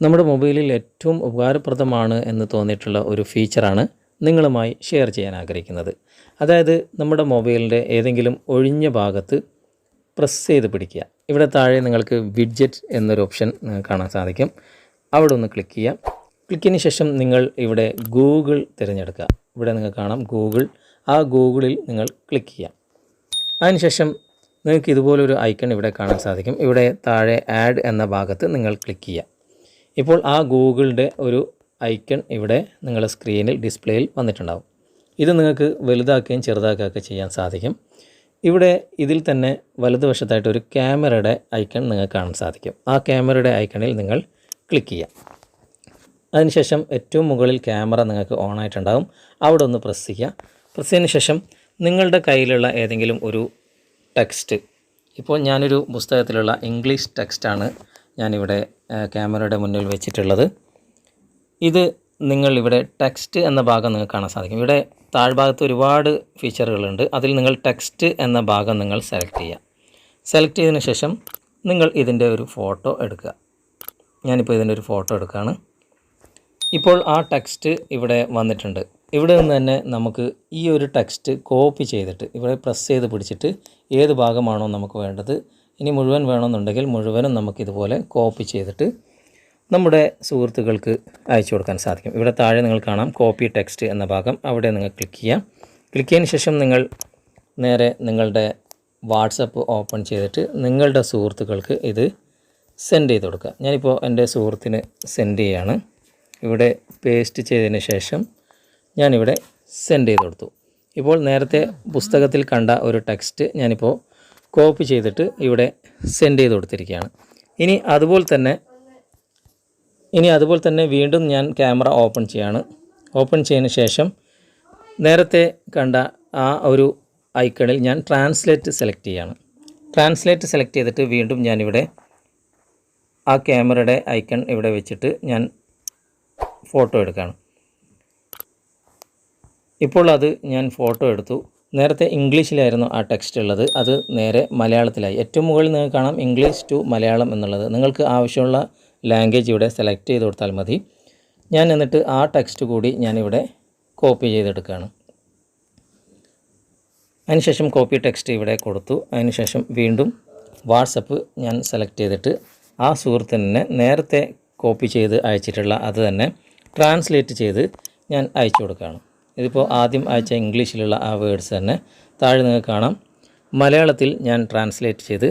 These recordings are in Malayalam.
നമ്മുടെ മൊബൈലിൽ ഏറ്റവും ഉപകാരപ്രദമാണ് എന്ന് തോന്നിയിട്ടുള്ള ഒരു ഫീച്ചറാണ് നിങ്ങളുമായി ഷെയർ ചെയ്യാൻ ആഗ്രഹിക്കുന്നത്. അതായത് നമ്മുടെ മൊബൈലിൻ്റെ ഏതെങ്കിലും ഒഴിഞ്ഞ ഭാഗത്ത് പ്രസ് ചെയ്ത് പിടിക്കുക. ഇവിടെ താഴെ നിങ്ങൾക്ക് വിഡ്ജറ്റ് എന്നൊരു ഓപ്ഷൻ കാണാൻ സാധിക്കും. അവിടെ ഒന്ന് ക്ലിക്ക് ചെയ്യാം. ക്ലിക്കിന് ശേഷം നിങ്ങൾ ഇവിടെ ഗൂഗിൾ തിരഞ്ഞെടുക്കുക. ഇവിടെ നിങ്ങൾക്ക് കാണാം ഗൂഗിൾ. ആ ഗൂഗിളിൽ നിങ്ങൾ ക്ലിക്ക് ചെയ്യാം. അതിനുശേഷം നിങ്ങൾക്ക് ഇതുപോലൊരു ഐക്കൺ ഇവിടെ കാണാൻ സാധിക്കും. ഇവിടെ താഴെ ആഡ് എന്ന ഭാഗത്ത് നിങ്ങൾ ക്ലിക്ക് ചെയ്യുക. ഇപ്പോൾ ആ ഗൂഗിളിൻ്റെ ഒരു ഐക്കൺ ഇവിടെ നിങ്ങളുടെ സ്ക്രീനിൽ ഡിസ്പ്ലേയിൽ വന്നിട്ടുണ്ടാകും. ഇത് നിങ്ങൾക്ക് വലുതാക്കുകയും ചെറുതാക്കുകയൊക്കെ ചെയ്യാൻ സാധിക്കും. ഇവിടെ ഇതിൽ തന്നെ വലതുവശത്തായിട്ട് ഒരു ക്യാമറയുടെ ഐക്കൺ നിങ്ങൾക്ക് കാണാൻ സാധിക്കും. ആ ക്യാമറയുടെ ഐക്കണിൽ നിങ്ങൾ ക്ലിക്ക് ചെയ്യുക. അതിനുശേഷം ഏറ്റവും മുകളിൽ ക്യാമറ നിങ്ങൾക്ക് ഓൺ ആയിട്ടുണ്ടാകും. അവിടെ ഒന്ന് പ്രസ് ചെയ്യുക. പ്രസ് ചെയ്തതിന് ശേഷം നിങ്ങളുടെ കയ്യിലുള്ള ഏതെങ്കിലും ഒരു ടെക്സ്റ്റ്, ഇപ്പോൾ ഞാനൊരു പുസ്തകത്തിലുള്ള ഇംഗ്ലീഷ് ടെക്സ്റ്റാണ് ഞാനിവിടെ ക്യാമറയുടെ മുന്നിൽ വെച്ചിട്ടുള്ളത്. ഇത് നിങ്ങളിവിടെ ടെക്സ്റ്റ് എന്ന ഭാഗം നിങ്ങൾക്ക് കാണാൻ സാധിക്കും. ഇവിടെ താഴ്ഭാഗത്ത് ഒരുപാട് ഫീച്ചറുകളുണ്ട്. അതിൽ നിങ്ങൾ ടെക്സ്റ്റ് എന്ന ഭാഗം നിങ്ങൾ സെലക്ട് ചെയ്യുക. സെലക്ട് ചെയ്തതിന് ശേഷം നിങ്ങൾ ഇതിൻ്റെ ഒരു ഫോട്ടോ എടുക്കുക. ഞാനിപ്പോൾ ഇതിൻ്റെ ഒരു ഫോട്ടോ എടുക്കുകയാണ്. ഇപ്പോൾ ആ ടെക്സ്റ്റ് ഇവിടെ വന്നിട്ടുണ്ട്. ഇവിടെ നിന്ന് തന്നെ നമുക്ക് ഈ ഒരു ടെക്സ്റ്റ് കോപ്പി ചെയ്തിട്ട് ഇവിടെ പ്രസ് ചെയ്ത് പിടിച്ചിട്ട് ഏത് ഭാഗമാണോ നമുക്ക് വേണ്ടത്, ഇനി മുഴുവൻ വേണമെന്നുണ്ടെങ്കിൽ മുഴുവനും നമുക്കിതുപോലെ കോപ്പി ചെയ്തിട്ട് നമ്മുടെ സുഹൃത്തുക്കൾക്ക് അയച്ചു കൊടുക്കാൻ സാധിക്കും. ഇവിടെ താഴെ നിങ്ങൾ കാണാം കോപ്പി ടെക്സ്റ്റ് എന്ന ഭാഗം. അവിടെ നിങ്ങൾ ക്ലിക്ക് ചെയ്യാം. ക്ലിക്ക് ചെയ്തതിന് ശേഷം നിങ്ങൾ നേരെ നിങ്ങളുടെ വാട്സപ്പ് ഓപ്പൺ ചെയ്തിട്ട് നിങ്ങളുടെ സുഹൃത്തുക്കൾക്ക് ഇത് സെൻഡ് ചെയ്ത് കൊടുക്കുക. ഞാനിപ്പോൾ എൻ്റെ സുഹൃത്തിന് സെൻഡ് ചെയ്യുകയാണ്. ഇവിടെ പേസ്റ്റ് ചെയ്തതിന് ശേഷം ഞാനിവിടെ സെൻഡ് ചെയ്ത് കൊടുത്തു. ഇപ്പോൾ നേരത്തെ പുസ്തകത്തിൽ കണ്ട ഒരു ടെക്സ്റ്റ് ഞാനിപ്പോൾ കോപ്പി ചെയ്തിട്ട് ഇവിടെ സെൻഡ് ചെയ്ത് കൊടുത്തിരിക്കുകയാണ്. ഇനി അതുപോലെ തന്നെ വീണ്ടും ഞാൻ ക്യാമറ ഓപ്പൺ ചെയ്യാണ്. ഓപ്പൺ ചെയ്തതിന് ശേഷം നേരത്തെ കണ്ട ആ ഒരു ഐക്കണിൽ ഞാൻ ട്രാൻസ്ലേറ്റ് സെലക്ട് ചെയ്യാണ്. ട്രാൻസ്ലേറ്റ് സെലക്ട് ചെയ്തിട്ട് വീണ്ടും ഞാനിവിടെ ആ ക്യാമറയുടെ ഐക്കൺ ഇവിടെ വെച്ചിട്ട് ഞാൻ ഫോട്ടോ എടുക്കുകയാണ്. ഇപ്പോൾ അത് ഞാൻ ഫോട്ടോ എടുത്തു. നേരത്തെ ഇംഗ്ലീഷിലായിരുന്നു ആ ടെക്സ്റ്റ് ഉള്ളത്, അത് നേരെ മലയാളത്തിലായി. ഏറ്റവും മുകളിൽ നിങ്ങൾക്ക് കാണാം ഇംഗ്ലീഷ് ടു മലയാളം എന്നുള്ളത്. നിങ്ങൾക്ക് ആവശ്യമുള്ള ലാംഗ്വേജ് ഇവിടെ സെലക്ട് ചെയ്ത് കൊടുത്താൽ മതി. ഞാൻ എന്നിട്ട് ആ ടെക്സ്റ്റ് കൂടി ഞാനിവിടെ കോപ്പി ചെയ്തെടുക്കുകയാണ്. അതിനുശേഷം കോപ്പി ടെക്സ്റ്റ് ഇവിടെ കൊടുത്തു. അതിനുശേഷം വീണ്ടും വാട്സപ്പ് ഞാൻ സെലക്ട് ചെയ്തിട്ട് ആ സുഹൃത്തിനെ നേരത്തെ കോപ്പി ചെയ്ത് അയച്ചിട്ടുള്ള അത് തന്നെ ട്രാൻസ്ലേറ്റ് ചെയ്ത് ഞാൻ അയച്ചു കൊടുക്കുകയാണ്. ഇതിപ്പോൾ ആദ്യം അയച്ച ഇംഗ്ലീഷിലുള്ള ആ വേർഡ്സ് തന്നെ താഴെ നിങ്ങൾക്ക് കാണാം മലയാളത്തിൽ ഞാൻ ട്രാൻസ്ലേറ്റ് ചെയ്ത്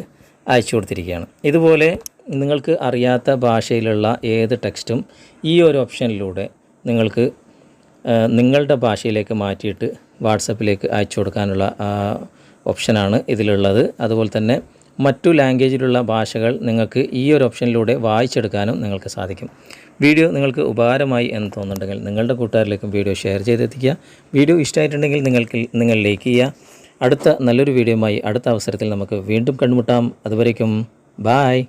അയച്ചു കൊടുത്തിരിക്കുകയാണ്. ഇതുപോലെ നിങ്ങൾക്ക് അറിയാത്ത ഭാഷയിലുള്ള ഏത് ടെക്സ്റ്റും ഈ ഒരു ഓപ്ഷനിലൂടെ നിങ്ങൾക്ക് നിങ്ങളുടെ ഭാഷയിലേക്ക് മാറ്റിയിട്ട് വാട്സപ്പിലേക്ക് അയച്ചു കൊടുക്കാനുള്ള ഓപ്ഷനാണ് ഇതിലുള്ളത്. അതുപോലെ തന്നെ മറ്റു ലാംഗ്വേജിലുള്ള ഭാഷകൾ നിങ്ങൾക്ക് ഈ ഒരു ഓപ്ഷനിലൂടെ വായിച്ചെടുക്കാനും നിങ്ങൾക്ക് സാധിക്കും. വീഡിയോ നിങ്ങൾക്ക് ഉപകാരമായി എന്ന് തോന്നുന്നുണ്ടെങ്കിൽ നിങ്ങളുടെ കൂട്ടുകാരിലേക്കും വീഡിയോ ഷെയർ ചെയ്തെത്തിക്കുക. വീഡിയോ ഇഷ്ടമായിട്ടുണ്ടെങ്കിൽ നിങ്ങൾ ലൈക്ക് ചെയ്യുക. അടുത്ത നല്ലൊരു വീഡിയോയുമായി അടുത്ത അവസരത്തിൽ നമുക്ക് വീണ്ടും കണ്ടുമുട്ടാം. അതുവരേക്കും ബായ്.